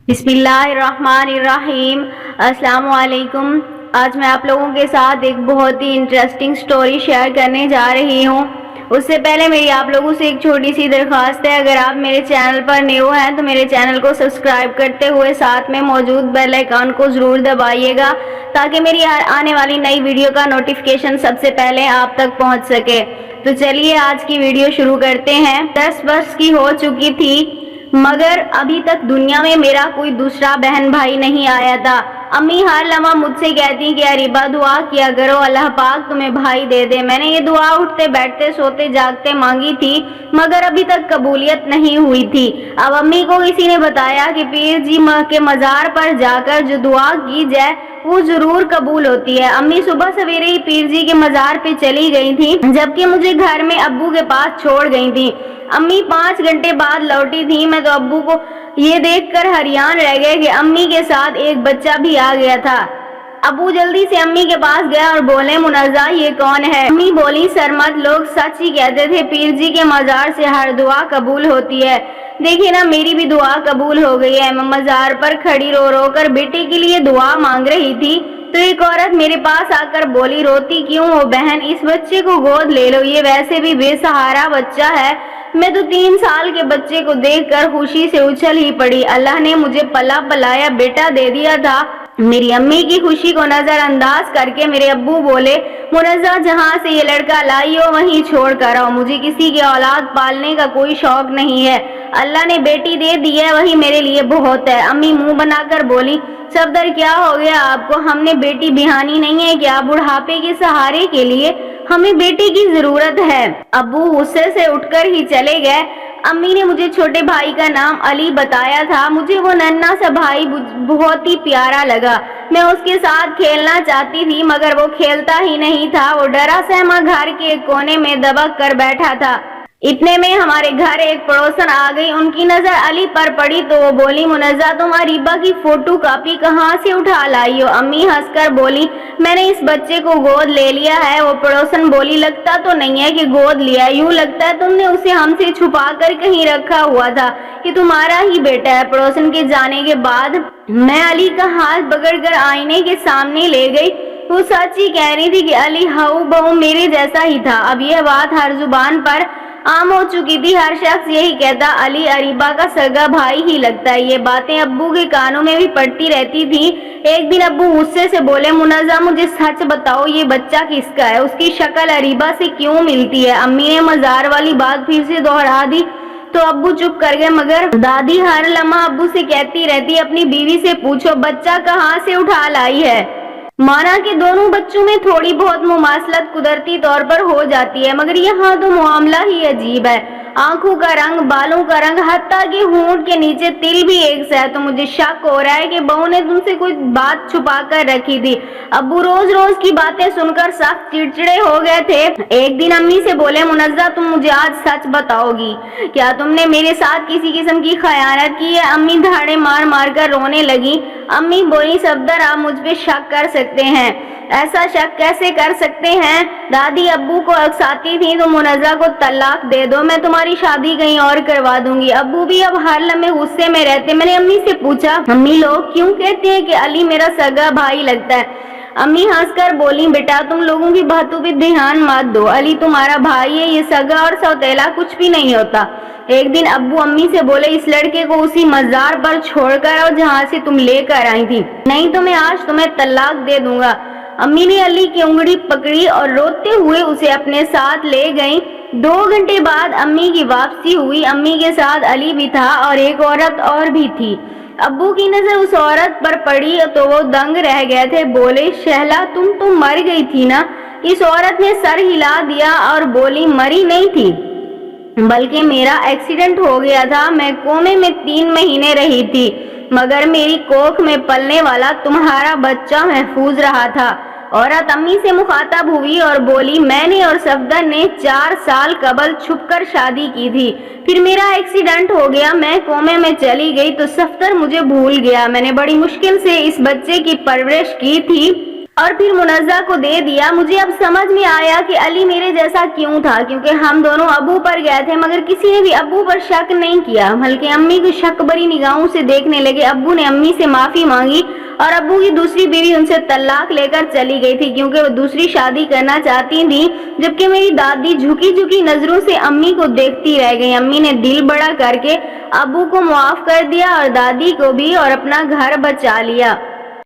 بسم اللہ الرحمن الرحیم۔ السلام علیکم۔ آج میں آپ لوگوں کے ساتھ ایک بہت ہی انٹرسٹنگ سٹوری شیئر کرنے جا رہی ہوں۔ اس سے پہلے میری آپ لوگوں سے ایک چھوٹی سی درخواست ہے، اگر آپ میرے چینل پر نیو ہیں تو میرے چینل کو سبسکرائب کرتے ہوئے ساتھ میں موجود بیل آئیکن کو ضرور دبائیے گا تاکہ میری آنے والی نئی ویڈیو کا نوٹیفیکیشن سب سے پہلے آپ تک پہنچ سکے۔ تو چلیے آج کی ویڈیو شروع کرتے ہیں۔ 10 برس کی ہو چکی تھی مگر ابھی تک دنیا میں میرا کوئی دوسرا بہن بھائی نہیں آیا تھا۔ امی ہر لمحہ مجھ سے کہتی کہ اریبہ دعا کیا کرو اللہ پاک تمہیں بھائی دے دے۔ میں نے یہ دعا اٹھتے بیٹھتے سوتے جاگتے مانگی تھی مگر ابھی تک قبولیت نہیں ہوئی تھی۔ اب امی کو کسی نے بتایا کہ پیر جی کے مزار پر جا کر جو دعا کی جائے وہ ضرور قبول ہوتی ہے۔ امی صبح سویرے ہی پیر جی کے مزار پہ چلی گئی تھی جبکہ مجھے گھر میں ابو کے پاس چھوڑ گئی تھی۔ امی 5 گھنٹے بعد لوٹی تھی۔ میں تو ابو کو یہ دیکھ کر حیران رہ گئے کہ امی کے ساتھ ایک بچہ بھی آ گیا تھا۔ ابو جلدی سے امی کے پاس گیا اور بولے منزہ یہ کون ہے؟ امی بولی سرمت لوگ سچ ہی کہتے تھے پیر جی کے مزار سے ہر دعا قبول ہوتی ہے۔ دیکھیے نا میری بھی دعا قبول ہو گئی ہے۔ میں مزار پر کھڑی رو رو کر بیٹے کے لیے دعا مانگ رہی تھی تو ایک عورت میرے پاس آ کر بولی روتی کیوں ہو بہن، اس بچے کو گود لے لو، یہ ویسے بھی بے سہارا بچہ ہے۔ میں تو 3 سال کے بچے کو دیکھ کر خوشی سے اچھل ہی پڑی، اللہ نے مجھے پلا پلایا بیٹا دے دیا تھا۔ میری امی کی خوشی کو نظر انداز کر کے میرے ابو بولے منزہ جہاں سے یہ لڑکا لائی ہو وہیں چھوڑ کر آؤ، مجھے کسی کی اولاد پالنے کا کوئی شوق نہیں ہے، اللہ نے بیٹی دے دی ہے وہی میرے لیے بہت ہے۔ امی منہ بنا کر بولی صفدر کیا ہو گیا آپ کو، ہم نے بیٹی بہانی نہیں ہے کیا، بڑھاپے کے سہارے کے لیے ہمیں بیٹے کی ضرورت ہے۔ ابو غصے سے اٹھ کر ہی چلے گئے۔ امی نے مجھے چھوٹے بھائی کا نام علی بتایا تھا، مجھے وہ ننھا سا بھائی بہت ہی پیارا لگا۔ میں اس کے ساتھ کھیلنا چاہتی تھی مگر وہ کھیلتا ہی نہیں تھا، وہ ڈرا سہما گھر کے کونے میں دبک کر بیٹھا تھا۔ اتنے میں ہمارے گھر ایک پڑوسن آ گئی، ان کی نظر علی پر پڑی تو وہ بولی منزہ تم اریبہ کی فوٹو کاپی کہاں سے اٹھا لائی ہو؟ امی ہنس کر بولی میں نے اس بچے کو گود لے لیا ہے۔ وہ پڑوسن بولی لگتا تو نہیں ہے کہ گود لیا، یوں لگتا ہے تم نے اسے ہم سے چھپا کر کہیں رکھا ہوا تھا کہ تمہارا ہی بیٹا ہے۔ پڑوسن کے جانے کے بعد میں علی کا ہاتھ پکڑ کر آئینے کے سامنے لے گئی، وہ سچ ہی کہہ رہی تھی کہ علی ہاؤ بہو میرے جیسا ہی تھا۔ اب یہ بات ہر زبان پر عام ہو چکی تھی، ہر شخص یہی کہتا علی اریبہ کا سگا بھائی ہی لگتا ہے۔ یہ باتیں ابو کے کانوں میں بھی پڑتی رہتی تھی۔ ایک دن ابو غصے سے بولے منزہ مجھے سچ بتاؤ یہ بچہ کس کا ہے، اس کی شکل اریبہ سے کیوں ملتی ہے؟ امی نے مزار والی بات پھر سے دوہرا دی تو ابو چپ کر گئے مگر دادی ہر لمحہ ابو سے کہتی رہتی اپنی بیوی سے پوچھو بچہ کہاں سے اٹھا لائی ہے۔ مانا کہ دونوں بچوں میں تھوڑی بہت مماثلت قدرتی طور پر ہو جاتی ہے مگر یہاں تو معاملہ ہی عجیب ہے، آنکھوں کا رنگ، بالوں کا رنگ، حتیٰ کہ ہونٹ کے نیچے تل بھی ایک سا ہے۔ تو مجھے شک ہو رہا ہے کہ بہو نے تم سے کوئی بات چھپا کر رکھی تھی۔ ابو روز روز کی باتیں سن کر سخت چڑچڑے ہو گئے تھے۔ ایک دن امی سے بولے منزہ تم مجھے آج سچ بتاؤ گی، کیا تم نے میرے ساتھ کسی قسم کی خیانت کی ہے؟ امی دھاڑے مار مار کر رونے لگی۔ امی بولی صفدر آپ مجھ پہ شک کر سکتے ہیں، ایسا شک کیسے کر سکتے ہیں؟ دادی ابو کو اکساتی تھی تو منزہ کو طلاق دے دو، میں تمہاری شادی کہیں اور کروا دوں گی۔ ابو بھی اب ہر لمحے غصے میں رہتے۔ میں نے امی سے پوچھا امی لوگ کیوں کہتے ہیں کہ علی میرا سگا بھائی لگتا ہے؟ امی ہنس کر بولی بیٹا تم لوگوں کی باتوں پہ دھیان مت دو، علی تمہارا بھائی ہے، یہ سگا اور سوتیلا کچھ بھی نہیں ہوتا۔ ایک دن ابو امی سے بولے اس لڑکے کو اسی مزار پر چھوڑ کر آؤ جہاں سے تم لے کر آئی تھی، نہیں تو میں آج تمہیں طلاق دے دوں گا۔ امی نے علی کی انگلی پکڑی اور روتے ہوئے اسے اپنے ساتھ لے گئیں۔ 2 گھنٹے بعد امی کی واپسی ہوئی، امی کے ساتھ علی بھی تھا اور ایک عورت اور بھی تھی۔ ابو کی نظر اس عورت پر پڑی تو وہ دنگ رہ گئے تھے، بولے شہلا تم تو مر گئی تھی نا؟ اس عورت نے سر ہلا دیا اور بولی مری نہیں تھی بلکہ میرا ایکسیڈنٹ ہو گیا تھا، میں کومے میں 3 مہینے رہی تھی مگر میری کوکھ میں پلنے والا تمہارا بچہ محفوظ رہا تھا۔ عورت امی سے مخاطب ہوئی اور بولی میں نے اور صفدر نے 4 سال قبل چھپ کر شادی کی تھی، پھر میرا ایکسیڈنٹ ہو گیا، میں کومے میں چلی گئی تو صفدر مجھے بھول گیا، میں نے بڑی مشکل سے اس بچے کی پرورش کی تھی، اور پھر منزہ کو دے دیا۔ مجھے اب سمجھ میں آیا کہ علی میرے جیسا کیوں تھا، کیونکہ ہم دونوں ابو پر گئے تھے مگر کسی نے بھی ابو پر شک نہیں کیا، بلکہ امی کو شک بری نگاہوں سے دیکھنے لگے۔ ابو نے امی سے معافی مانگی اور ابو کی دوسری بیوی ان سے طلاق لے کر چلی گئی تھی کیونکہ وہ دوسری شادی کرنا چاہتی تھی، جبکہ میری دادی جھکی جھکی نظروں سے امی کو دیکھتی رہ گئی۔ امی نے دل بڑا کر کے ابو کو معاف کر دیا اور دادی کو بھی، اور اپنا گھر بچا لیا۔